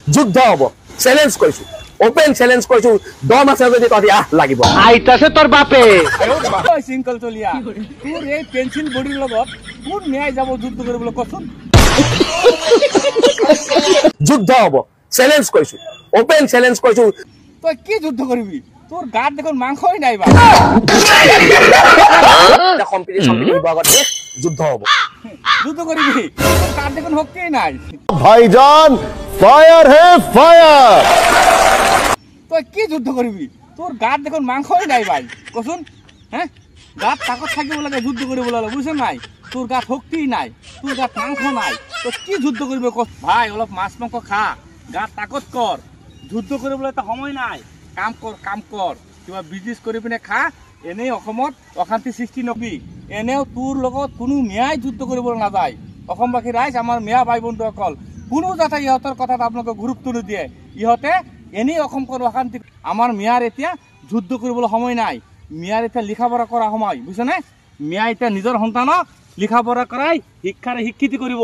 যুদ্ধ হব চ্যালেঞ্জ কৰিছো ওপেন চ্যালেঞ্জ কৰিছো দম আছে যদি তহঁতি লাগিব আইতাছে তোর বাপে সিংকল চলিয়া তোর এই পেন্সিল বডির লগত কোন ন্যায় যাব যুদ্ধ কৰিবলৈ কচোন যুদ্ধ হব চ্যালেঞ্জ কৰিছো ওপেন চ্যালেঞ্জ কৰিছো তই কি যুদ্ধ কৰিবি তোর গাত দেখোন মাংসই নাই বা কম্পিটিশন দিব আগত যুদ্ধ হব যুদ্ধ কৰিবি তোৰ গাত দেখোন শক্তিই নাই ভাইজান ফায়াৰ হে ফায়াৰ তই কি যুদ্ধ কৰিবি তোর গাত দেখোন মাংসই নাই ভাই কচোন হ্যাঁ গাত তাকত থাকিব লাগে যুদ্ধ কৰিবলৈ হলে বুঝছ নাই তোৰ গাত শক্তি নাই তোৰ গাত মাংস নাই তো কি যুদ্ধ কৰিবি ক ভাই অলপ মাছ মাংস খা গাত তাকত কৰ যুদ্ধ কৰিবলৈ তো সময় নাই কাম কৰ কিবা বিজনেস কৰি পিনে খা এনেই অসমত অশান্তি সৃষ্টি নকবি এনেও তোৰ লগত কোনো ন্যায় যুদ্ধ কৰিবলৈ নাযায় অসমবাসী ৰাইজ আমাৰ মিয়া ভাই বন্ধুসকল কোনো যাতে ইহঁতৰ কথাত আপোনালোকে গুৰুত্ব নিদিয়ে ইহঁতে এনেই অসমখন অশান্তি আমাৰ মিয়াৰ এতিয়া যুদ্ধ কৰিবলৈ সময় নাই মিয়াৰ এতিয়া লিখা পঢ়া কৰা সময় বুজিছনে মিয়া এতিয়া নিজৰ সন্তানক লিখা পঢ়া কৰাই শিক্ষাৰে শিক্ষিত কৰিব